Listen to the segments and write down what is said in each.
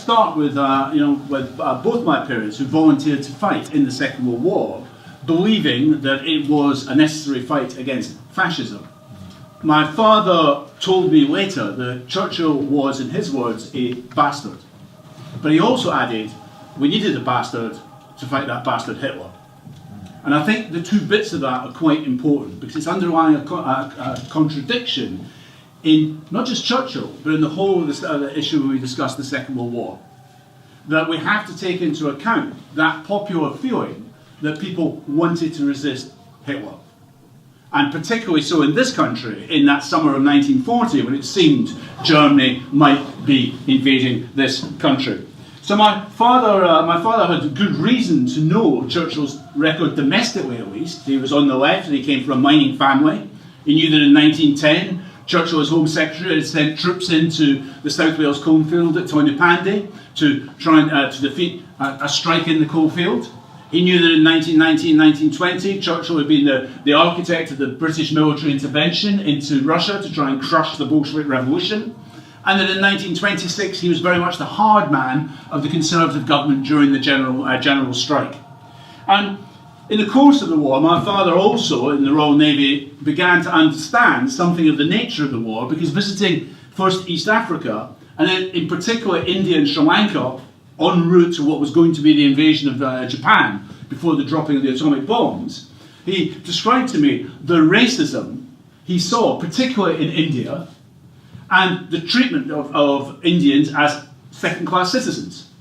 start with, both my parents who volunteered to fight in the Second World War, believing that it was a necessary fight against fascism. My father told me later that Churchill was, in his words, a bastard. But he also added, we needed a bastard to fight that bastard Hitler. And I think the two bits of that are quite important, because it's underlying a contradiction in not just Churchill, but in the whole of the issue we discussed, the Second World War. That we have to take into account that popular feeling that people wanted to resist Hitler. And particularly so in this country, in that summer of 1940, when it seemed Germany might be invading this country. So my father had good reason to know Churchill's record domestically, at least. He was on the left and he came from a mining family. He knew that in 1910, Churchill, as Home Secretary, had sent troops into the South Wales coalfield at Toynepandy to try and to defeat a strike in the coalfield. He knew that in 1919, 1920, Churchill had been the architect of the British military intervention into Russia to try and crush the Bolshevik Revolution. And that in 1926, he was very much the hard man of the Conservative government during the general strike. And in the course of the war, my father also, in the Royal Navy, began to understand something of the nature of the war, because visiting first East Africa, and then in particular India and Sri Lanka, en route to what was going to be the invasion of Japan before the dropping of the atomic bombs, he described to me the racism he saw, particularly in India, and the treatment of Indians as second-class citizens.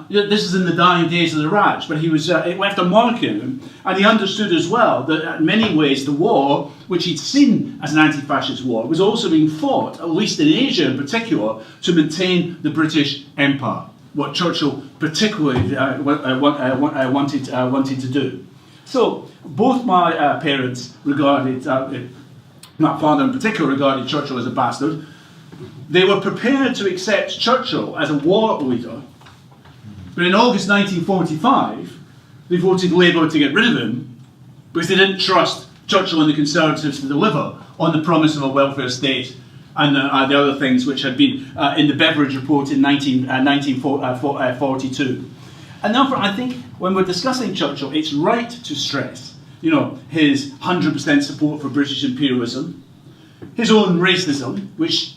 This is in the dying days of the Raj, but it left a mark in him, and he understood as well that in many ways the war, which he'd seen as an anti-fascist war, was also being fought, at least in Asia in particular, to maintain the British Empire, what Churchill particularly wanted to do. So both my parents regarded, my father in particular regarded Churchill as a bastard. They were prepared to accept Churchill as a war leader, but in August 1945, they voted Labour to get rid of him because they didn't trust Churchill and the Conservatives to deliver on the promise of a welfare state and the other things which had been in the Beveridge report in 1942. And therefore, I think when we're discussing Churchill, it's right to stress, his 100% support for British imperialism, his own racism, which,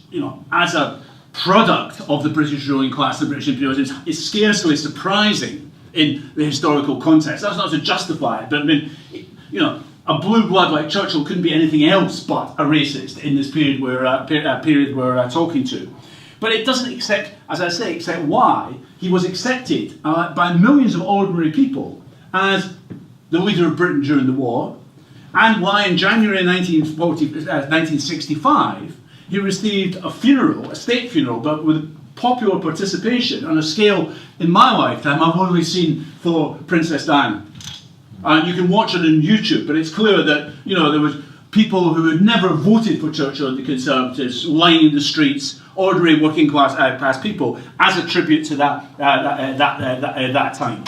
as a product of the British ruling class, the British imperialism, is scarcely surprising in the historical context. That's not to justify it, but I mean, a blue blood like Churchill couldn't be anything else but a racist in this period we're talking to. But it doesn't accept why he was accepted by millions of ordinary people as the leader of Britain during the war, and why in January 1965 he received a state funeral, but with popular participation on a scale in my lifetime I've only seen for Princess Diana. And you can watch it on YouTube, but it's clear that there was people who had never voted for Churchill and the Conservatives lining the streets, ordinary working class people, as a tribute to that time.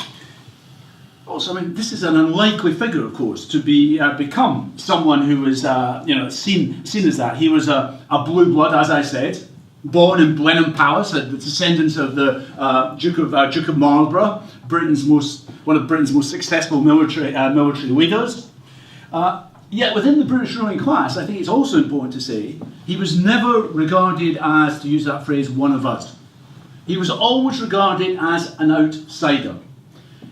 Also, I mean, this is an unlikely figure, of course, to become someone who was seen as that. He was a blue blood, as I said, born in Blenheim Palace, the descendants of the Duke of Marlborough, one of Britain's most successful military leaders. Yet within the British ruling class, I think it's also important to say, he was never regarded as, to use that phrase, one of us. He was always regarded as an outsider.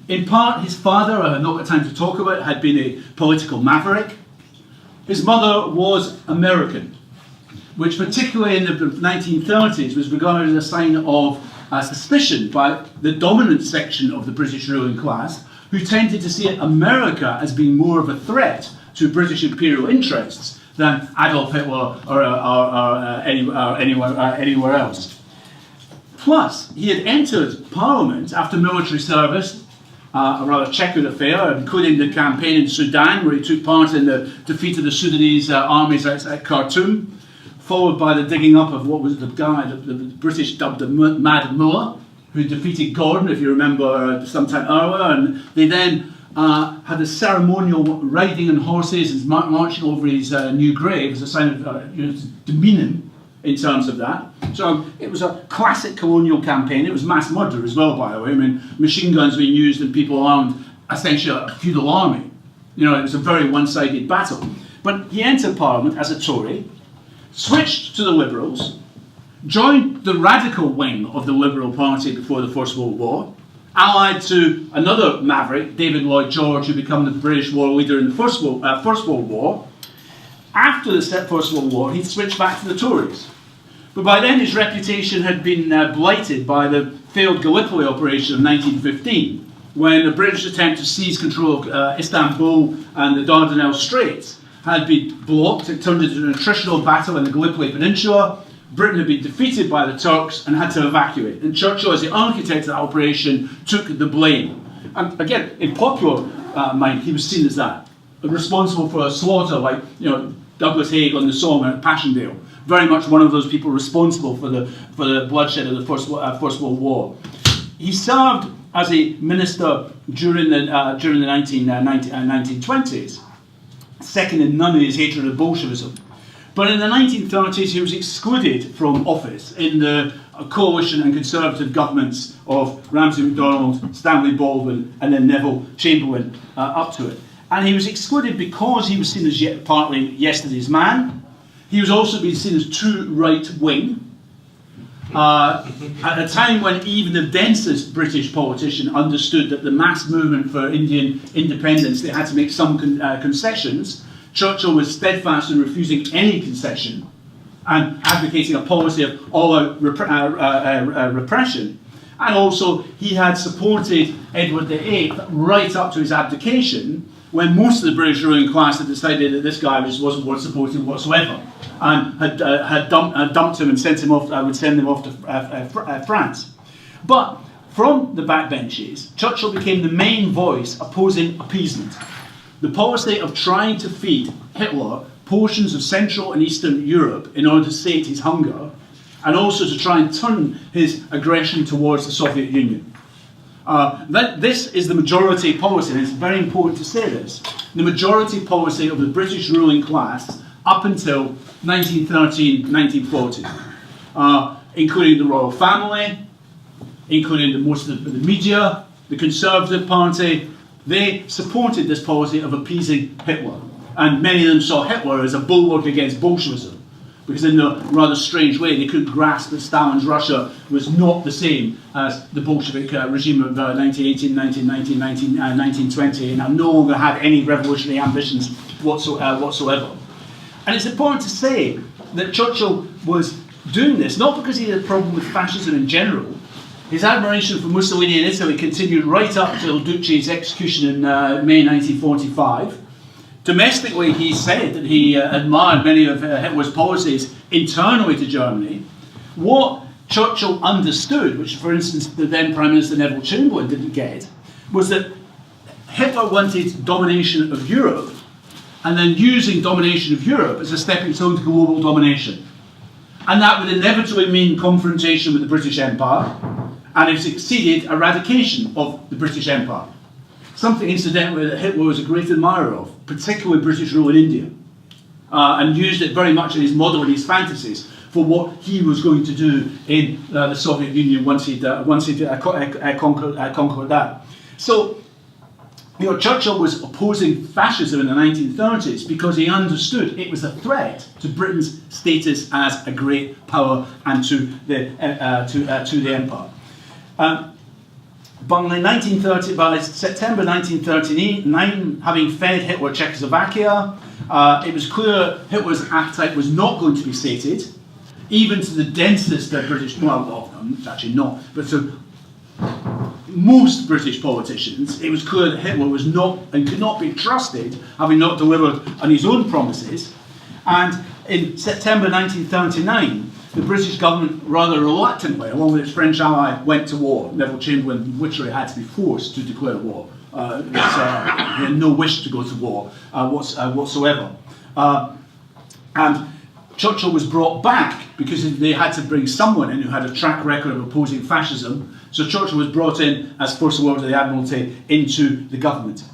In part, his father, I have not got time to talk about, had been a political maverick. His mother was American, which particularly in the 1930s was regarded as a sign of suspicion by the dominant section of the British ruling class, who tended to see America as being more of a threat to British imperial interests than Adolf Hitler or anywhere else. Plus, he had entered Parliament after military service, a rather checkered affair, including the campaign in Sudan, where he took part in the defeat of the Sudanese armies at Khartoum, followed by the digging up of what was the guy the British dubbed the Mad Mullah, who defeated Gordon, if you remember, sometime earlier, and they then had a ceremonial riding on horses and marching over his new grave as a sign of to demean him in terms of that. So it was a classic colonial campaign. It was mass murder as well, by the way. I mean, machine guns being used and people armed, essentially a feudal army. You know, it was a very one-sided battle. But he entered Parliament as a Tory, switched to the Liberals, joined the radical wing of the Liberal Party before the First World War, allied to another maverick, David Lloyd George, who became the British war leader in the First World War. After the First World War, he switched back to the Tories. But by then his reputation had been blighted by the failed Gallipoli operation of 1915, when the British attempt to seize control of Istanbul and the Dardanelles Straits had been blocked. It turned into an attritional battle in the Gallipoli Peninsula. Britain had been defeated by the Turks and had to evacuate. And Churchill, as the architect of that operation, took the blame. And again, in popular mind, he was seen as that, responsible for a slaughter like, you know, Douglas Haig on the Somme at Passchendaele. Very much one of those people responsible for the bloodshed of the First World War. He served as a minister during the 1920s, second in none in his hatred of Bolshevism. But in the 1930s, he was excluded from office in the coalition and conservative governments of Ramsay MacDonald, Stanley Baldwin, and then Neville Chamberlain up to it. And he was excluded because he was seen as partly yesterday's man. He was also being seen as too right-wing. At a time when even the densest British politician understood that the mass movement for Indian independence, they had to make some concessions, Churchill was steadfast in refusing any concession and advocating a policy of all-out repression. And also, he had supported Edward VIII right up to his abdication, when most of the British ruling class had decided that this guy just wasn't worth supporting whatsoever, and had dumped him and sent him off. Would send him off to France. But from the backbenches, Churchill became the main voice opposing appeasement. The policy of trying to feed Hitler portions of Central and Eastern Europe in order to sate his hunger, and also to try and turn his aggression towards the Soviet Union. This is the majority policy, and it's very important to say this. The majority policy of the British ruling class up until 1913, 1940, including the royal family, including most of the media, the Conservative Party. They supported this policy of appeasing Hitler, and many of them saw Hitler as a bulwark against Bolshevism, because in a rather strange way they couldn't grasp that Stalin's Russia was not the same as the Bolshevik regime of 1918, 1919, 1920, and no longer had any revolutionary ambitions whatsoever. And it's important to say that Churchill was doing this not because he had a problem with fascism in general. His admiration for Mussolini in Italy continued right up till Duce's execution in May 1945. Domestically, he said that he admired many of Hitler's policies internally to Germany. What Churchill understood, which for instance the then Prime Minister Neville Chamberlain didn't get, was that Hitler wanted domination of Europe, and then using domination of Europe as a stepping stone to global domination. And that would inevitably mean confrontation with the British Empire, and if succeeded, eradication of the British Empire. Something, incidentally, that Hitler was a great admirer of, particularly British rule in India, and used it very much in his model and his fantasies for what he was going to do in the Soviet Union once he'd conquered that. So, you know, Churchill was opposing fascism in the 1930s because he understood it was a threat to Britain's status as a great power and to the empire. But by September 1939, having fed Hitler Czechoslovakia, it was clear Hitler's appetite was not going to be sated, even to the densest British, well, actually not, but to most British politicians. It was clear that Hitler was not and could not be trusted, having not delivered on his own promises. And in September 1939, the British government, rather reluctantly, along with its French ally, went to war. Neville Chamberlain literally had to be forced to declare war. He had no wish to go to war whatsoever. And Churchill was brought back because they had to bring someone in who had a track record of opposing fascism. So Churchill was brought in as First Lord of the Admiralty into the government.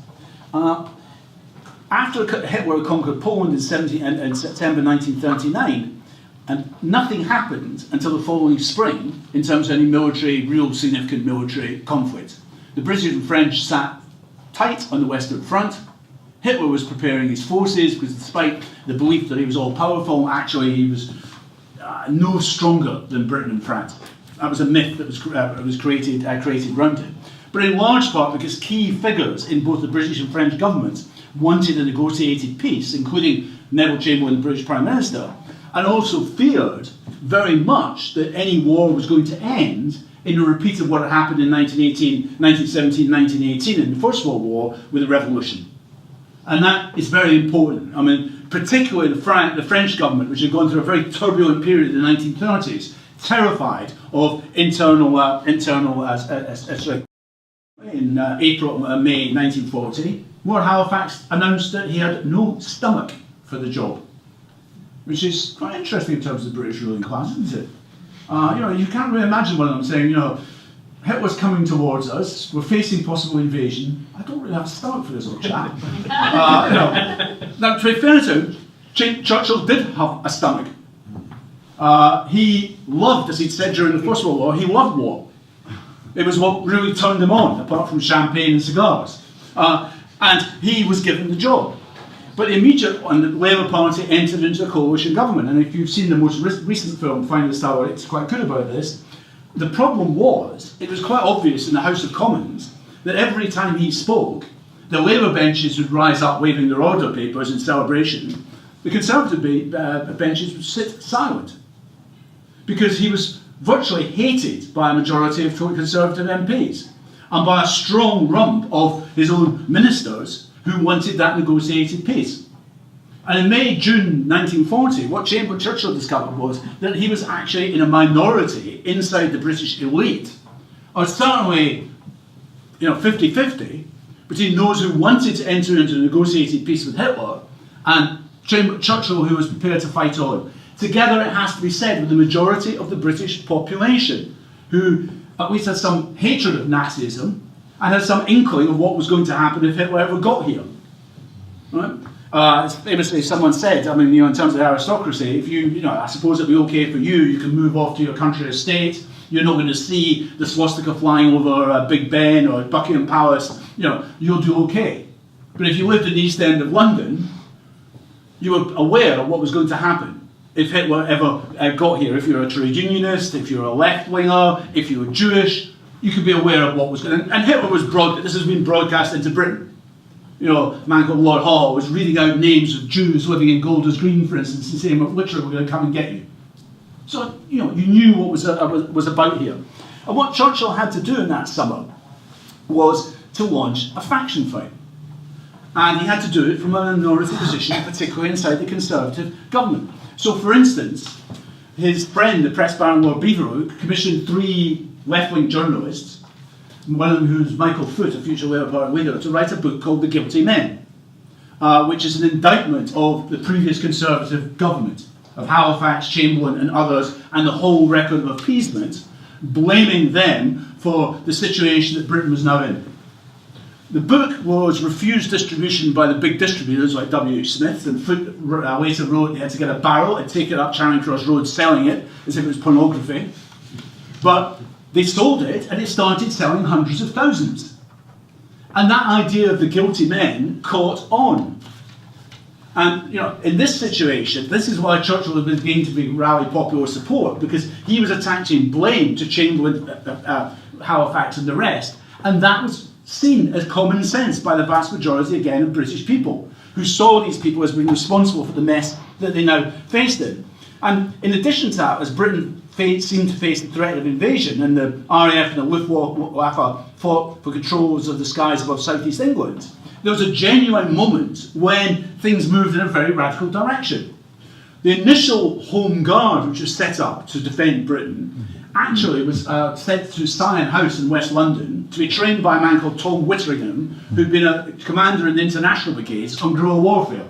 After Hitler conquered Poland in September 1939, And nothing happened until the following spring in terms of any real significant military conflict. The British and French sat tight on the Western Front. Hitler was preparing his forces because despite the belief that he was all powerful, actually he was no stronger than Britain and France. That was a myth that was created around him. But in large part because key figures in both the British and French governments wanted a negotiated peace, including Neville Chamberlain, the British Prime Minister, and also feared very much that any war was going to end in a repeat of what had happened in 1917, 1918 in the First World War with the revolution. And that is very important. I mean, particularly the French government, which had gone through a very turbulent period in the 1930s, terrified of internal in May 1940, Lord Halifax announced that he had no stomach for the job, which is quite interesting in terms of the British ruling class, isn't it? You can't really imagine one of them saying, Hitler's coming towards us, we're facing possible invasion, I don't really have a stomach for this old chap. Now, to be fair to him, Churchill did have a stomach. He loved, as he'd said during the First World War, he loved war. It was what really turned him on, apart from champagne and cigars. And he was given the job. But immediately, the Labour Party entered into a coalition government. And if you've seen the most recent film, Finding the Star, it's quite good about this. The problem was, it was quite obvious in the House of Commons that every time he spoke, the Labour benches would rise up waving their order papers in celebration. The Conservative benches would sit silent. Because he was virtually hated by a majority of Conservative MPs and by a strong rump of his own ministers who wanted that negotiated peace. And in June 1940, what Churchill discovered was that he was actually in a minority inside the British elite, or certainly 50-50, between those who wanted to enter into a negotiated peace with Hitler and Churchill, who was prepared to fight on. Together, it has to be said, with the majority of the British population, who at least had some hatred of Nazism and had some inkling of what was going to happen if Hitler ever got here. Right? Famously, someone said, in terms of aristocracy, if I suppose it'd be okay for you, you can move off to your country estate, you're not going to see the swastika flying over Big Ben or Buckingham Palace, you'll do okay. But if you lived in the East End of London, you were aware of what was going to happen if Hitler ever got here. If you're a trade unionist, if you're a left-winger, if you were Jewish, you could be aware of what was going to... And Hitler was this has been broadcast into Britain. A man called Lord Hall was reading out names of Jews living in Golders Green, for instance, and saying, literally, we're going to come and get you. So, you knew what was about here. And what Churchill had to do in that summer was to launch a faction fight. And he had to do it from a minority position, particularly inside the Conservative government. So, for instance, his friend, the press baron Lord Beaverbrook, commissioned 3 left-wing journalists, one of them who's Michael Foot, a future Labour Party leader, to write a book called The Guilty Men, which is an indictment of the previous Conservative government, of Halifax, Chamberlain and others, and the whole record of appeasement, blaming them for the situation that Britain was now in. The book was refused distribution by the big distributors like W.H. Smith, and Foot later wrote they had to get a barrel and take it up Charing Cross Road selling it as if it was pornography. But they sold it and it started selling hundreds of thousands. And that idea of the guilty men caught on. And in this situation, this is why Churchill had begun to rally popular support, because he was attaching blame to Chamberlain, Halifax and the rest, and that was seen as common sense by the vast majority, again, of British people, who saw these people as being responsible for the mess that they now faced in. And in addition to that, as Britain seemed to face the threat of invasion, and the RAF and the Luftwaffe fought for controls of the skies above southeast England, there was a genuine moment when things moved in a very radical direction. The initial Home Guard, which was set up to defend Britain, actually was sent to Sion House in West London to be trained by a man called Tom Witteringham, who'd been a commander in the International Brigades on guerrilla warfare.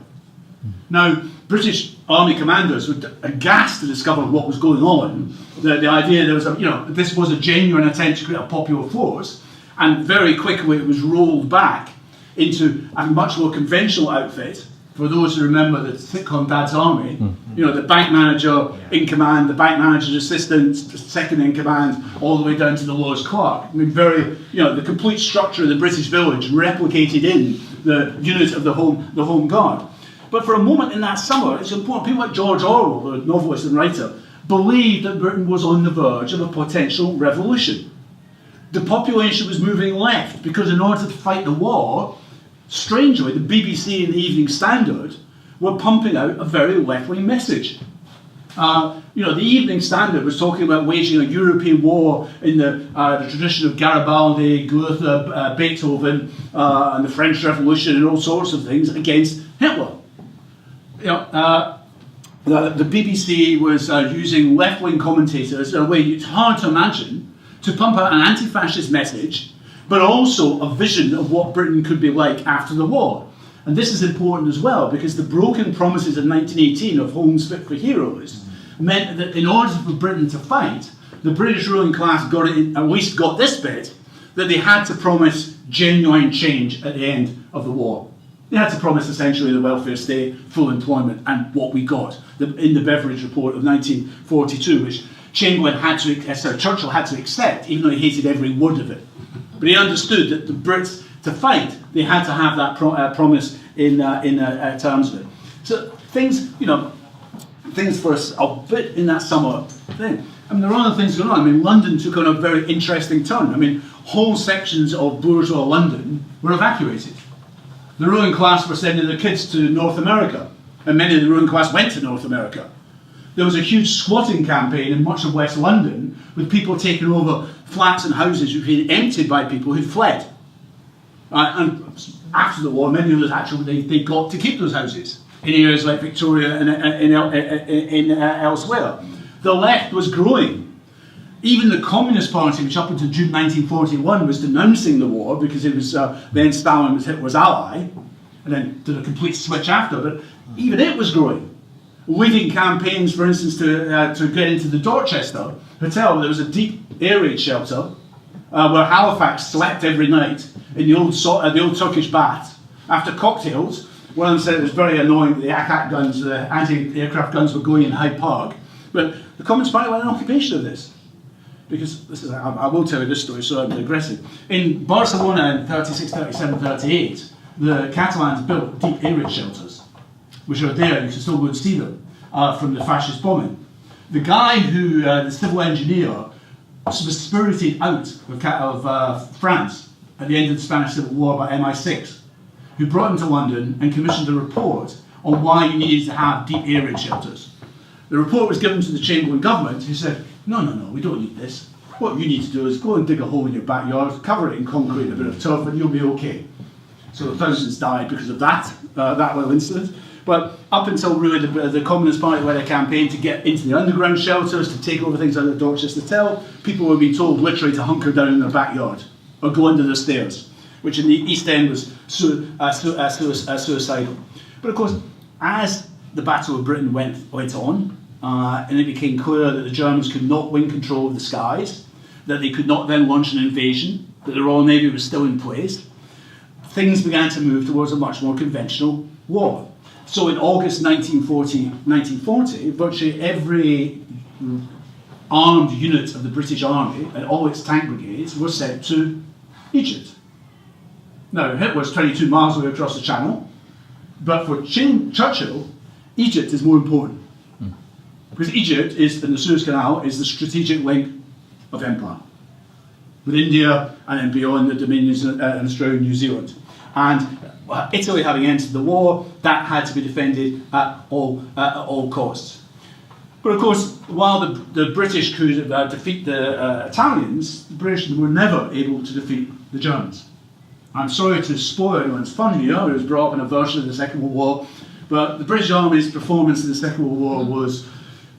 Now, British Army commanders were aghast to discover what was going on. The idea there was this was a genuine attempt to create a popular force, and very quickly it was rolled back into a much more conventional outfit For those who remember the sitcom Dad's Army, you know, the bank manager in command, the bank manager's assistant, second in command, all the way down to the lowest clerk. I mean, very, you know, the complete structure of the British village replicated in the unit of the Home Guard. But for a moment in that summer, it's important, people like George Orwell, the novelist and writer, believed that Britain was on the verge of a potential revolution. The population was moving left because in order to fight the war, strangely, the BBC and the Evening Standard were pumping out a very left-wing message. You know, the Evening Standard was talking about waging a European war in the tradition of Garibaldi, Goethe, Beethoven, and the French Revolution and all sorts of things against Hitler. You know, the BBC was using left-wing commentators in a way it's hard to imagine to pump out an anti-fascist message, but also a vision of what Britain could be like after the war. And this is important as well, because the broken promises of 1918 of homes fit for heroes meant that in order for Britain to fight, the British ruling class got it, at least got this bit, that they had to promise genuine change at the end of the war. They had to promise essentially the welfare state, full employment, and what we got in the Beveridge Report of 1942, which Churchill had to accept, even though he hated every word of it. But he understood that the Brits, to fight, they had to have that promise in terms of it. So things, you know, things for us a bit in that summer thing. I mean, there are other things going on. I mean, London took on a very interesting turn. I mean, whole sections of bourgeois London were evacuated. The ruling class were sending their kids to North America, and many of the ruling class went to North America. There was a huge squatting campaign in much of West London, with people taking over flats and houses which had been emptied by people who fled. And after the war, many of those actually, they got to keep those houses in areas like Victoria and elsewhere. The left was growing. Even the Communist Party, which up until June 1941 was denouncing the war because it was then Stalin was Hitler's ally, and then did a complete switch after, but even it was growing. Leading campaigns, for instance, to get into the Dorchester Hotel. There was a deep air raid shelter where Halifax slept every night in the old Turkish bath. After cocktails, one of them said it was very annoying that the AK guns, the anti-aircraft guns, were going in Hyde Park. But the Communist Party went on occupation of this. Because this is, I will tell you this story, so I'm digressing. In Barcelona in 36, 37, 38, the Catalans built deep air raid shelters, which are there, you can still go and see them, from the fascist bombing. The guy who, the civil engineer, was spirited out of France at the end of the Spanish Civil War by MI6, who brought him to London and commissioned a report on why you needed to have deep air raid shelters. The report was given to the Chamberlain government, who said, no, we don't need this. What you need to do is go and dig a hole in your backyard, cover it in concrete and a bit of turf, and you'll be okay. So thousands died because of that little incident. But up until really the Communist Party led a campaign to get into the underground shelters, to take over things like the Dorchester Hotel, people were being told literally to hunker down in their backyard or go under the stairs, which in the East End was suicidal. But of course, as the Battle of Britain went on, and it became clear that the Germans could not win control of the skies, that they could not then launch an invasion, that the Royal Navy was still in place, things began to move towards a much more conventional war. So in August 1940, virtually every armed unit of the British Army and all its tank brigades were sent to Egypt. Now, Hitler's 22 miles away across the Channel, but for Churchill, Egypt is more important. Because Egypt is, in the Suez Canal, is the strategic link of empire, with India and then beyond the dominions in Australia and New Zealand. And Italy having entered the war, that had to be defended at all costs. But of course, while the British could defeat the Italians, the British were never able to defeat the Germans. I'm sorry to spoil anyone's fun here, I was brought up in a version of the Second World War, but the British Army's performance in the Second World War was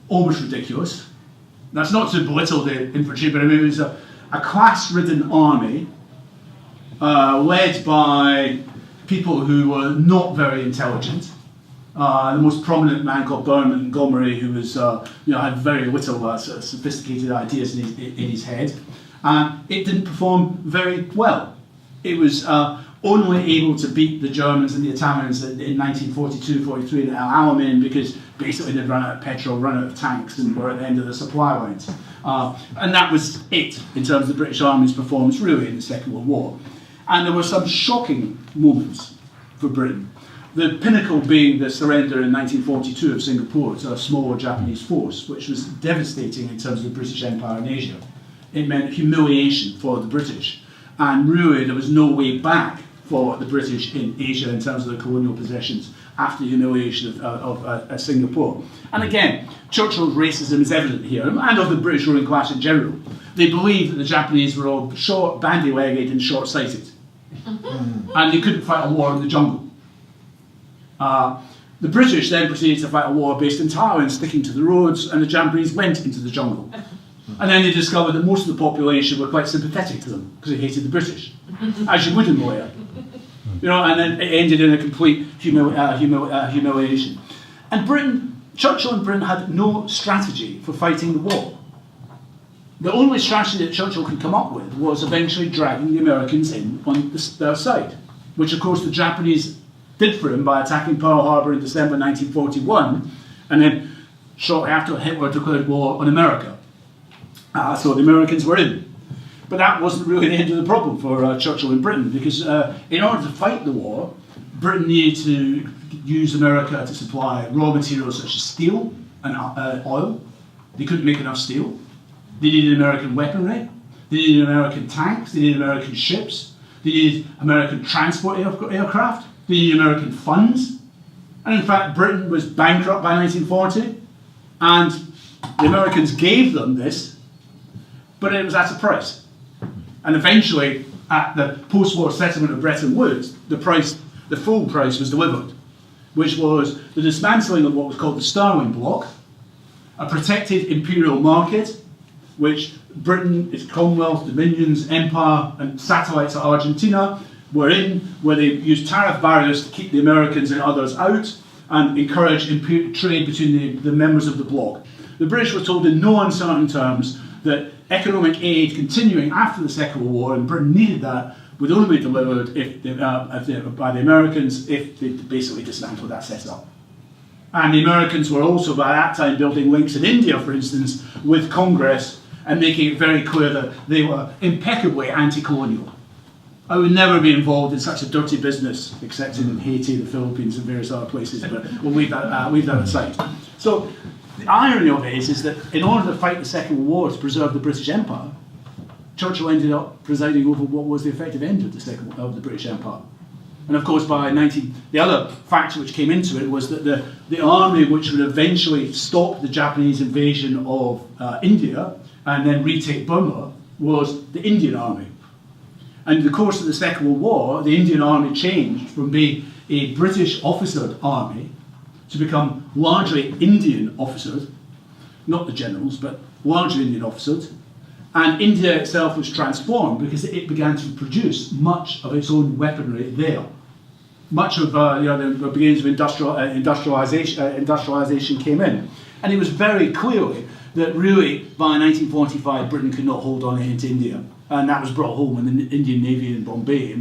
almost ridiculous. That's not to belittle the infantry, but I mean, it was a class-ridden army led by people who were not very intelligent. The most prominent man called Montgomery, who was, had very little sophisticated ideas in his head. It didn't perform very well. It was only able to beat the Germans and the Italians in 1942-43 at El Alamein because basically they'd run out of petrol, run out of tanks, and were at the end of the supply lines. And that was it in terms of the British Army's performance really in the Second World War. And there were some shocking moments for Britain. The pinnacle being the surrender in 1942 of Singapore to a small Japanese force, which was devastating in terms of the British Empire in Asia. It meant humiliation for the British. And really there was no way back for the British in Asia in terms of the colonial possessions after the humiliation of Singapore. And again, Churchill's racism is evident here, and of the British ruling class in general. They believed that the Japanese were all short, bandy-legged and short-sighted. And they couldn't fight a war in the jungle. The British then proceeded to fight a war based entirely on sticking to the roads, and the Japanese went into the jungle. And then they discovered that most of the population were quite sympathetic to them because they hated the British, as you would in Malaya. You know, and then it ended in a complete humiliation. And Churchill and Britain had no strategy for fighting the war. The only strategy that Churchill could come up with was eventually dragging the Americans in on their side, which of course the Japanese did for him by attacking Pearl Harbor in December 1941, and then shortly after Hitler declared war on America. So the Americans were in. But that wasn't really the end of the problem for Churchill and Britain, because in order to fight the war, Britain needed to use America to supply raw materials such as steel and oil. They couldn't make enough steel. They needed American weaponry. They needed American tanks. They needed American ships. They needed American transport aircraft. They needed American funds. And in fact, Britain was bankrupt by 1940, and the Americans gave them this, but it was at a price. And eventually, at the post-war settlement of Bretton Woods, the full price was delivered, which was the dismantling of what was called the Sterling Bloc, a protected imperial market, which Britain, its Commonwealth, Dominions, Empire, and satellites of Argentina were in, where they used tariff barriers to keep the Americans and others out and encourage trade between the members of the bloc. The British were told in no uncertain terms that economic aid continuing after the Second World War, and Britain needed that, would only be delivered by the Americans if they basically dismantled that setup. And the Americans were also by that time building links in India, for instance, with Congress, and making it very clear that they were impeccably anti-colonial. I would never be involved in such a dirty business, except in Haiti, the Philippines, and various other places, but we'll leave that aside. So the irony of it is that in order to fight the Second World War to preserve the British Empire, Churchill ended up presiding over what was the effective end of the British Empire. And of course, the other factor which came into it was that the army which would eventually stop the Japanese invasion of India and then retake Burma was the Indian Army. And in the course of the Second World War, the Indian Army changed from being a British officered army to become largely Indian officered, not the generals, but largely Indian officered. And India itself was transformed because it began to produce much of its own weaponry there. Much of the beginnings of industrialization came in. And it was very clearly that really by 1945 Britain could not hold on into India. And that was brought home when the Indian Navy in Mumbai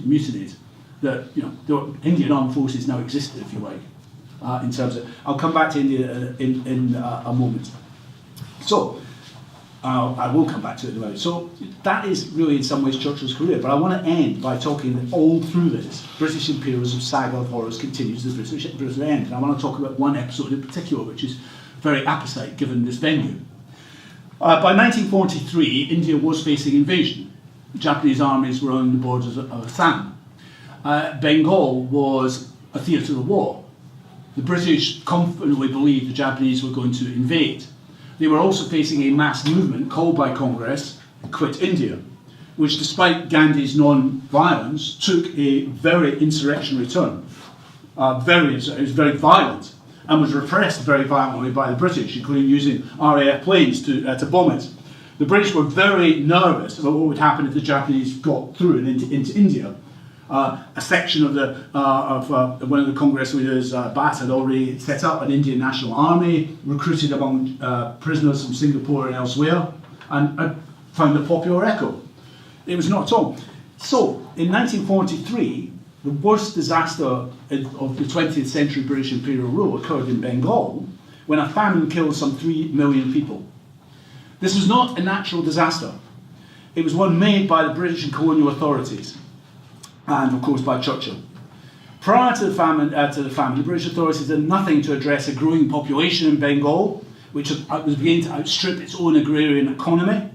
mutinied. That the Indian armed forces now existed, if you like, in terms of. I'll come back to India in a moment. So. I will come back to it in a moment. So that is really in some ways Churchill's career, but I want to end by talking that all through this, British imperialism, saga of horrors, continues to the British end. And I want to talk about one episode in particular, which is very apposite given this venue. By 1943, India was facing invasion. Japanese armies were on the borders of Assam. Bengal was a theatre of war. The British confidently believed the Japanese were going to invade. They were also facing a mass movement called by Congress, Quit India, which despite Gandhi's non-violence took a very insurrectionary turn. It was very violent and was repressed very violently by the British, including using RAF planes to bomb it. The British were very nervous about what would happen if the Japanese got through and into India. A section of one of the Congress leaders, Batt, had already set up an Indian National Army, recruited among prisoners from Singapore and elsewhere, and found a popular echo. It was not at all. So, in 1943, the worst disaster of the 20th century British imperial rule occurred in Bengal, when a famine killed some 3 million people. This was not a natural disaster. It was one made by the British and colonial authorities, and of course by Churchill. Prior to the famine, the British authorities did nothing to address a growing population in Bengal, which was beginning to outstrip its own agrarian economy.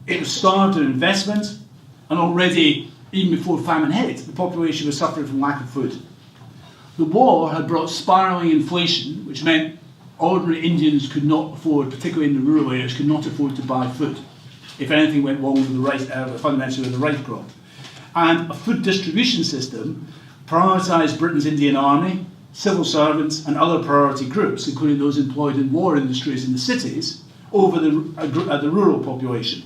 It was starved of investment, and already, even before famine hit, the population was suffering from lack of food. The war had brought spiralling inflation, which meant ordinary Indians could not afford, particularly in the rural areas, could not afford to buy food if anything went wrong with the rice, fundamentally with the rice crop. And a food distribution system prioritised Britain's Indian Army, civil servants and other priority groups, including those employed in war industries in the cities, over the rural population.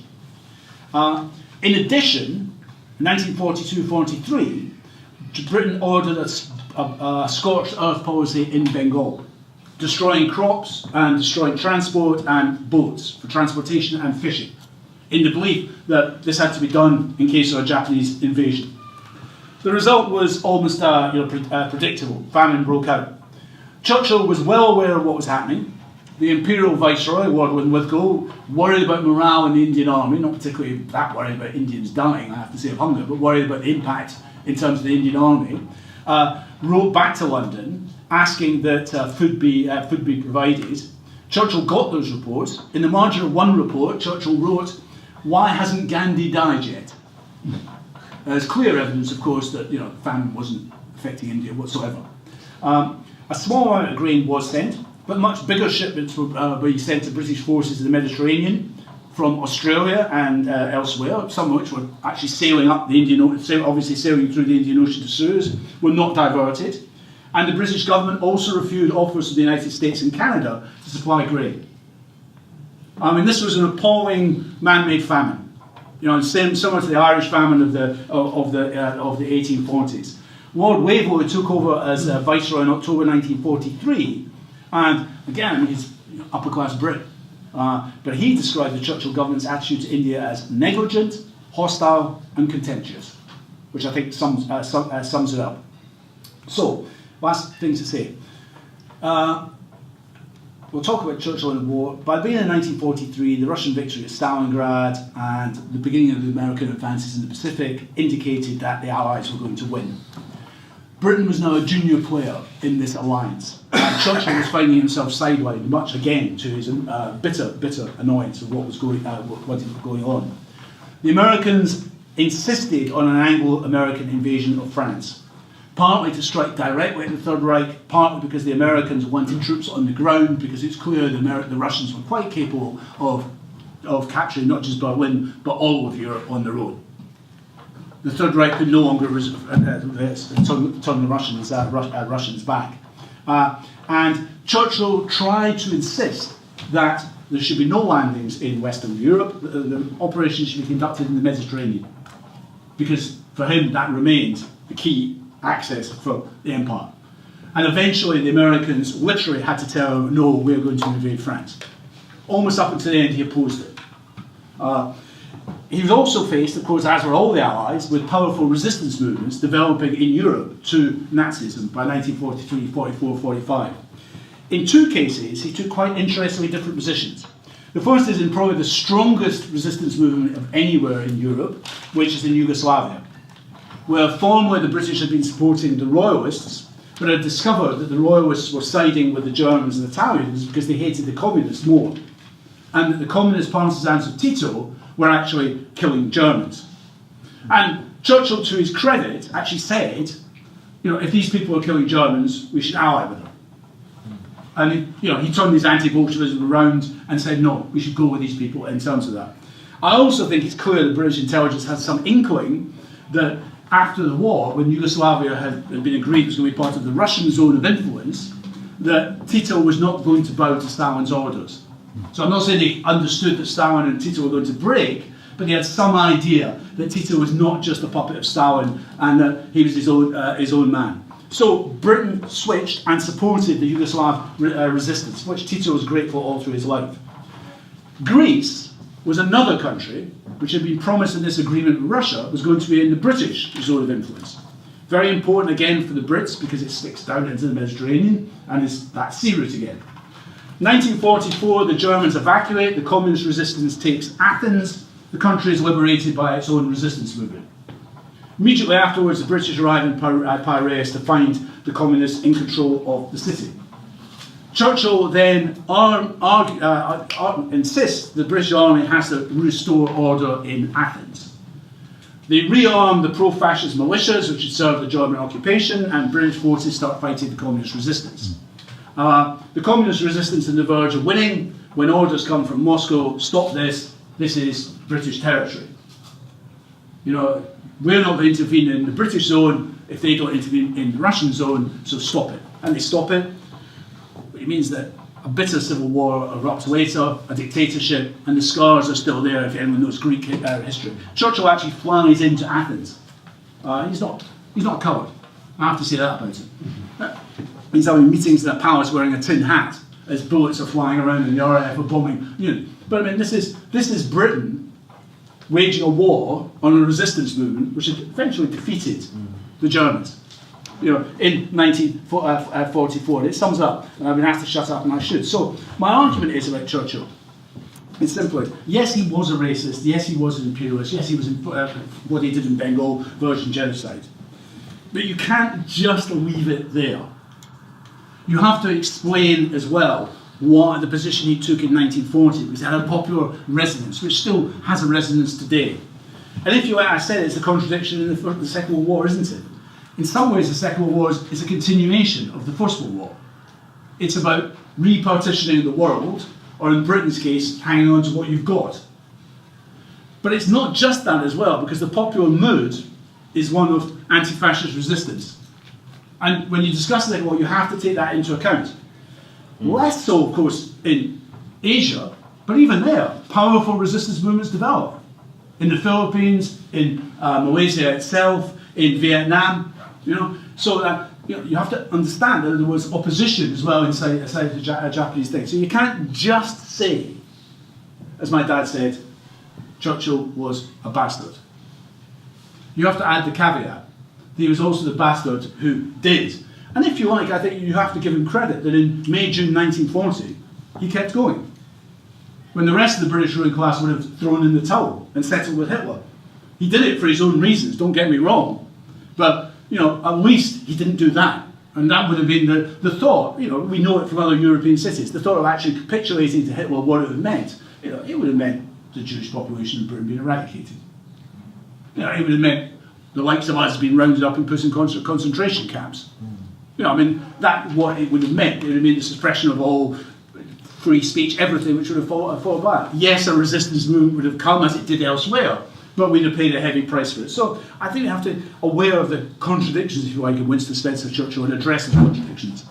In addition, in 1942-43, Britain ordered a scorched earth policy in Bengal, destroying crops and destroying transport and boats for transportation and fishing, in the belief that this had to be done in case of a Japanese invasion. The result was almost predictable. Famine broke out. Churchill was well aware of what was happening. The Imperial Viceroy, Lord Lithgow, worried about morale in the Indian Army, not particularly that worried about Indians dying, I have to say, of hunger, but worried about the impact in terms of the Indian Army, wrote back to London asking that food be provided. Churchill got those reports. In the margin of one report, Churchill wrote, "Why hasn't Gandhi died yet?" There's clear evidence, of course, that famine wasn't affecting India whatsoever. A small amount of grain was sent, but much bigger shipments were being sent to British forces in the Mediterranean from Australia and elsewhere, some of which were actually sailing up the Indian Ocean, obviously sailing through the Indian Ocean to Suez, were not diverted. And the British government also refused offers from the United States and Canada to supply grain. I mean, this was an appalling man-made famine. Similar to the Irish famine of the 1840s. Lord Waverley took over as Viceroy in October 1943, and again, he's upper-class Brit. But he described the Churchill government's attitude to India as negligent, hostile, and contemptuous, which I think sums it up. So, last thing to say. We'll talk about Churchill and the war. By the beginning of 1943, the Russian victory at Stalingrad and the beginning of the American advances in the Pacific indicated that the Allies were going to win. Britain was now a junior player in this alliance, and Churchill was finding himself sidelined, much again to his bitter annoyance of what was going on. The Americans insisted on an Anglo-American invasion of France, partly to strike directly at the Third Reich, partly because the Americans wanted troops on the ground, because it's clear the Russians were quite capable of capturing not just Berlin, but all of Europe on their own. The Third Reich could no longer turn the Russians back. And Churchill tried to insist that there should be no landings in Western Europe, the operations should be conducted in the Mediterranean, because for him that remained the key access for the empire. And eventually the Americans literally had to tell him, no, we're going to invade France. Almost up until the end he opposed it. He was also faced, of course, as were all the Allies, with powerful resistance movements developing in Europe to Nazism by 1943, 44, 45. In two cases, he took quite interestingly different positions. The first is in probably the strongest resistance movement of anywhere in Europe, which is in Yugoslavia, where formerly the British had been supporting the Royalists, but had discovered that the Royalists were siding with the Germans and Italians because they hated the Communists more, and that the Communist partisans of Tito were actually killing Germans. And Churchill, to his credit, actually said, if these people are killing Germans, we should ally with them. And he turned his anti-Bolshevism around and said, no, we should go with these people in terms of that. I also think it's clear that British intelligence had some inkling that after the war, when Yugoslavia had been agreed was going to be part of the Russian zone of influence, that Tito was not going to bow to Stalin's orders. So I'm not saying they understood that Stalin and Tito were going to break, but they had some idea that Tito was not just a puppet of Stalin and that he was his own man. So Britain switched and supported the Yugoslav resistance, which Tito was grateful all through his life. Greece was another country which had been promised in this agreement with Russia was going to be in the British zone of influence. Very important again for the Brits because it sticks down into the Mediterranean and is that sea route again. 1944, the Germans evacuate, the communist resistance takes Athens, the country is liberated by its own resistance movement. Immediately afterwards, the British arrive in Piraeus to find the communists in control of the city. Churchill then insists the British army has to restore order in Athens. They rearm the pro-fascist militias, which had served the German occupation, and British forces start fighting the communist resistance. The communist resistance on the verge of winning when orders come from Moscow, stop this is British territory. You know, we're not going to intervene in the British zone if they don't intervene in the Russian zone, so stop it. And they stop it. It means that a bitter civil war erupts later, a dictatorship, and the scars are still there if anyone knows Greek history. Churchill actually flies into Athens. He's not a coward. I have to say that about him. He's having meetings in a palace wearing a tin hat as bullets are flying around in the RAF are bombing. You know, but I mean, this is Britain waging a war on a resistance movement which had eventually defeated the Germans. You know, in 1944. It sums up, and I've been asked to shut up, and I should. So my argument is about Churchill. It's simply, yes, he was a racist. Yes, he was an imperialist. Yes, he was in what he did in Bengal, Virgin genocide. But you can't just leave it there. You have to explain as well what the position he took in 1940, because it had a popular resonance, which still has a resonance today. And if you, like I said, it's a contradiction in the Second World War, isn't it? In some ways, the Second World War is a continuation of the First World War. It's about repartitioning the world, or in Britain's case, hanging on to what you've got. But it's not just that as well, because the popular mood is one of anti-fascist resistance. And when you discuss the Second World War, you have to take that into account. Less so, of course, in Asia, but even there, powerful resistance movements develop. In the Philippines, in Malaysia itself, in Vietnam, you know. So that you have to understand that there was opposition as well inside the Japanese thing. So you can't just say, as my dad said, Churchill was a bastard. You have to add the caveat. He was also the bastard who did. And if you like, I think you have to give him credit that in May, June 1940, he kept going. When the rest of the British ruling class would have thrown in the towel and settled with Hitler. He did it for his own reasons, don't get me wrong. But, you know, at least he didn't do that. And that would have been the thought, you know, we know it from other European cities, the thought of actually capitulating to Hitler, what it would have meant. You know, it would have meant the Jewish population in Britain being eradicated. You know, it would have meant the likes of us being rounded up and put in concentration camps. You know, I mean, that's what it would have meant. It would have meant the suppression of all free speech, everything which would have fallen back. Yes, a resistance movement would have come as it did elsewhere, but we'd have paid a heavy price for it. So I think we have to be aware of the contradictions, if you like, of Winston Spencer Churchill and address the contradictions.